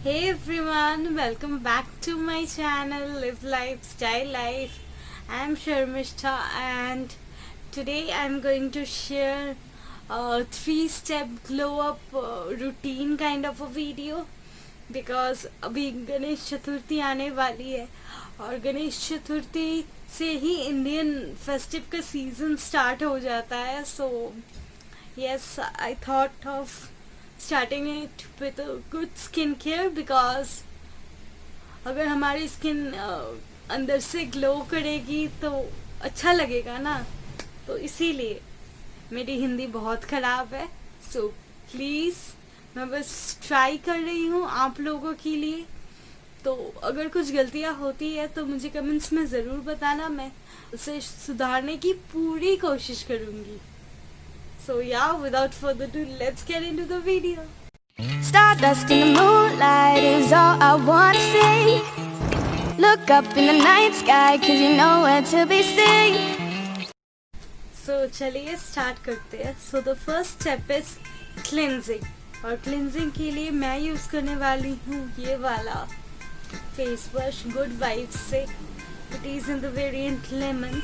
Hey everyone, welcome back to my channel Live Life Style Life. I'm Sharmishta and today I'm going to share a 3-step glow up routine kind of a video because अभी गणेश चतुर्थी आने वाली है और गणेश चतुर्थी से ही Indian festive का season start हो जाता है. So yes, I thought of starting it with a good skincare because अगर हमारी स्किन अंदर से ग्लो करेगी तो अच्छा लगेगा ना. तो इसीलिए मेरी हिंदी बहुत ख़राब है, सो प्लीज़ मैं बस ट्राई कर रही हूँ आप लोगों के लिए. तो अगर कुछ गलतियाँ होती है तो मुझे कमेंट्स में ज़रूर बताना, मैं उसे सुधारने की पूरी कोशिश करूँगी. So yeah, without further ado, let's get into the video. Stardust in the moonlight is all I wanna see. Look up in the night sky, 'cause you know where to be seen. So चलिए start करते हैं. So the first step is cleansing. और cleansing के लिए मैं use करने वाली हूँ ये वाला फेस वॉश गुड वाइब्स से. It is in the variant lemon.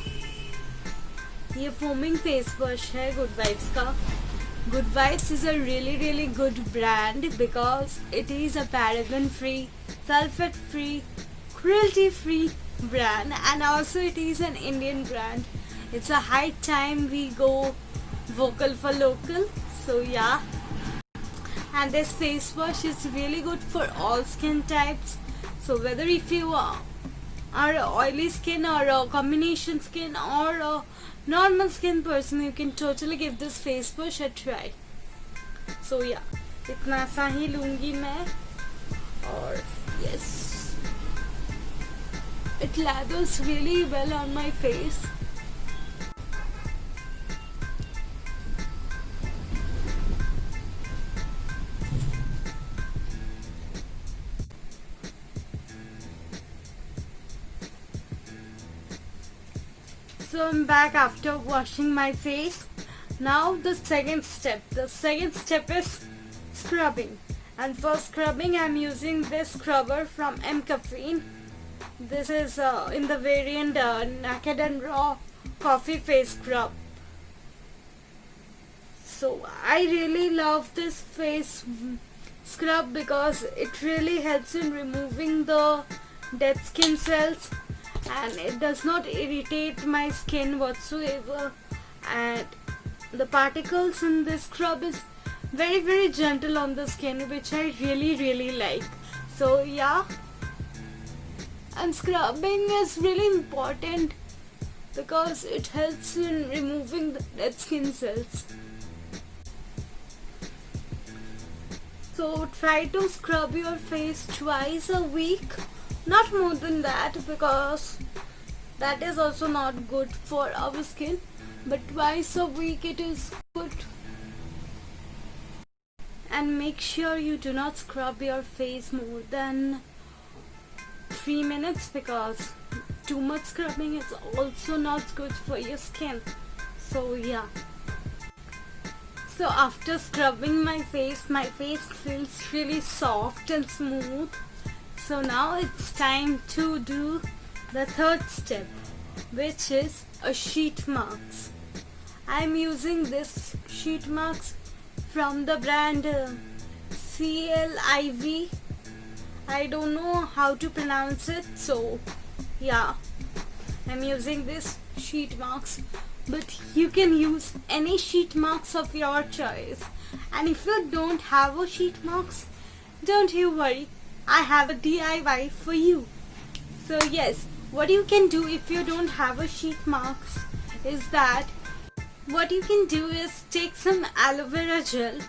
ये फोमिंग फेस वॉश है गुड वाइब्स का. Good vibes is a really good brand because it is a paraben free, sulfate free, cruelty free brand, and also it is an Indian brand. It's a high time we go vocal for local. So yeah, and this face wash is really good for all skin types. So whether if you are oily skin or a combination skin or a normal skin person, you can totally give this face wash a try. So yeah, इतना सा ही लूँगी मैं. और yes, it lathers really well on my face. So I'm back after washing my face. Now the second step. The second step is scrubbing. And for scrubbing I'm using this scrubber from M Caffeine. This is in the variant Naked and Raw Coffee Face Scrub. So I really love this face scrub because it really helps in removing the dead skin cells and it does not irritate my skin whatsoever, and the particles in this scrub is very gentle on the skin, which I really like. So yeah, and scrubbing is really important because it helps in removing the dead skin cells. So try to scrub your face twice a week, not more than that because that is also not good for our skin, but twice a week it is good. And make sure you do not scrub your face more than 3 minutes because too much scrubbing is also not good for your skin. So yeah. So after scrubbing my face feels really soft and smooth. So now it's time to do the third step, which is a sheet mask. I'm using this sheet mask from the brand CLIV. I don't know how to pronounce it, so yeah, I'm using this sheet mask. But you can use any sheet mask of your choice. And if you don't have a sheet mask, don't you worry, I have a DIY for you. So yes, what you can do if you don't have a sheet mask is that what you can do is take some aloe vera gel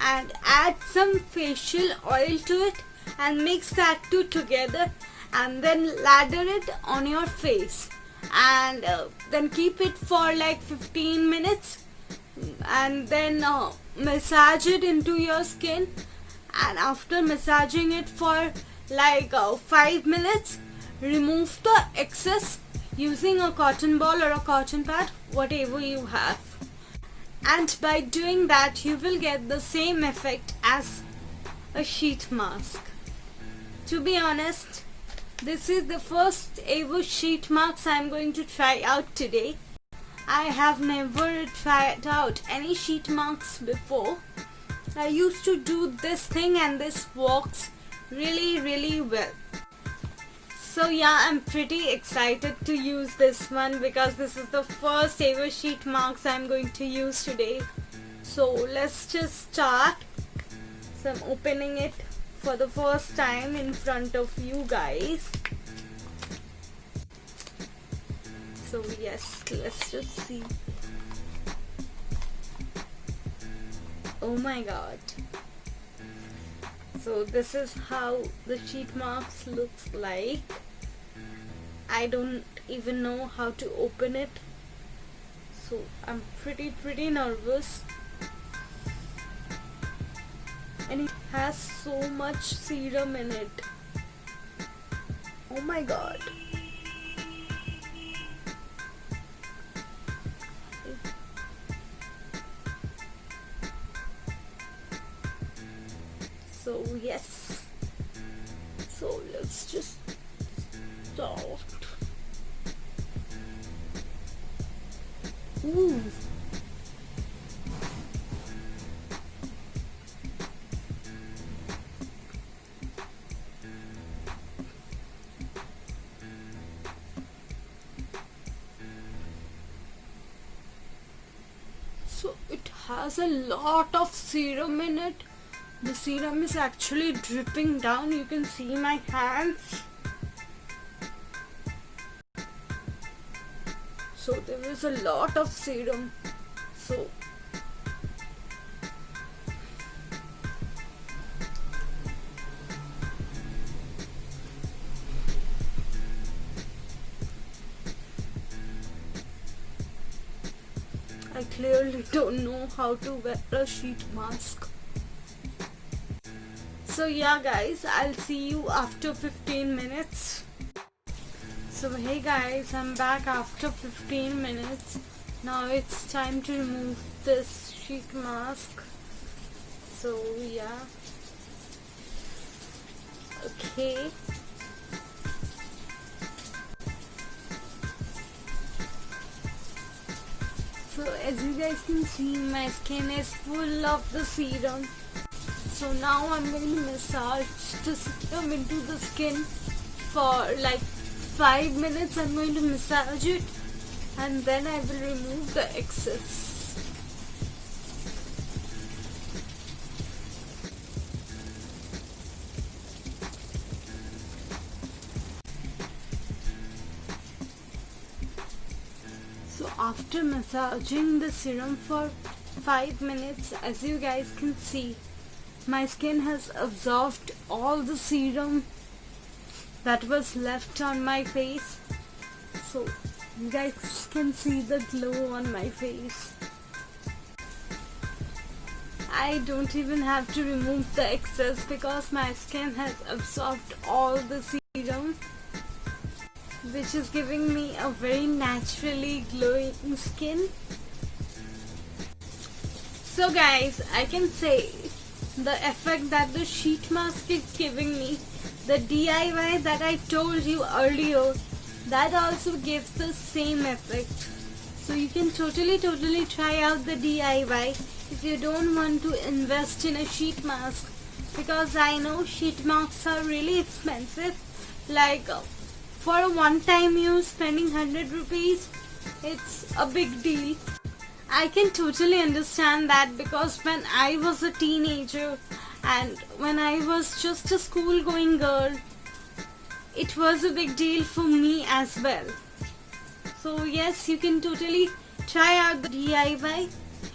and add some facial oil to it and mix that two together and then lather it on your face and then keep it for like 15 minutes and then massage it into your skin, and after massaging it for like 5 minutes, remove the excess using a cotton ball or a cotton pad, whatever you have. And by doing that you will get the same effect as a sheet mask. To be honest, this is the first ever sheet marks I'm going to try out today. I have never tried out any sheet marks before. I used to do this thing and this works really well. So yeah, I'm pretty excited to use this one because this is the first ever sheet marks I'm going to use today. So let's just start. So I'm opening it for the first time in front of you guys. So yes, let's just see. Oh my god. So this is how the sheet marks looks like. I don't even know how to open it. So I'm pretty nervous. And it has so much serum in it. Oh my god. So yes, so let's just start. Ooh. So it has a lot of serum in it. The serum is actually dripping down. You can see my hands. So there is a lot of serum. So I clearly don't know how to wear a sheet mask. So yeah guys, I'll see you after 15 minutes. So hey guys, I'm back after 15 minutes. Now it's time to remove this sheet mask. So yeah. Okay. So as you guys can see, my skin is full of the serum. So now I'm going to massage the serum into the skin for like 5 minutes. I'm going to massage it and then I will remove the excess. So after massaging the serum for 5 minutes, as you guys can see, my skin has absorbed all the serum that was left on my face. So you guys can see the glow on my face. I don't even have to remove the excess because my skin has absorbed all the serum, which is giving me a very naturally glowing skin. So guys, I can say the effect that the sheet mask is giving me, the DIY that I told you earlier, that also gives the same effect. So you can totally try out the DIY if you don't want to invest in a sheet mask, because I know sheet masks are really expensive. Like for a one-time use, spending 100 rupees, it's a big deal. I can totally understand that because when I was a teenager and when I was just a school going girl, it was a big deal for me as well. So yes, you can totally try out the DIY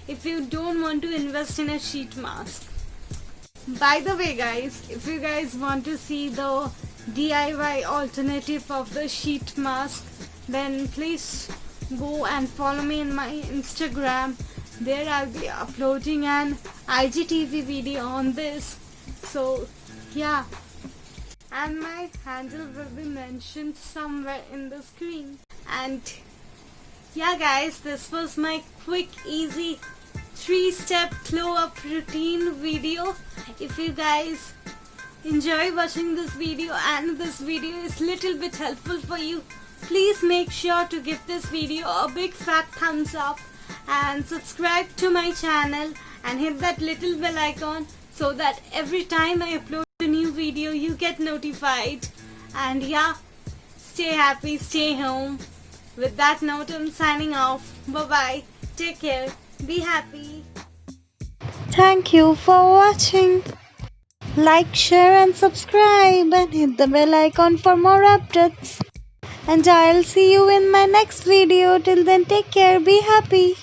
if you don't want to invest in a sheet mask. By the way guys, if you guys want to see the DIY alternative of the sheet mask, then please go and follow me in my Instagram. There I'll be uploading an IGTV video on this. So yeah, and my handle will be mentioned somewhere in the screen. And yeah guys, this was my quick easy 3-step glow up routine video. If you guys enjoy watching this video and this video is little bit helpful for you, please make sure to give this video a big fat thumbs up and subscribe to my channel and hit that little bell icon so that every time I upload a new video you get notified. And yeah, stay happy, stay home. With that note, I'm signing off. Bye bye. Take care. Be happy. Thank you for watching. Like, share and subscribe and hit the bell icon for more updates. And I'll see you in my next video. Till then, take care. Be happy.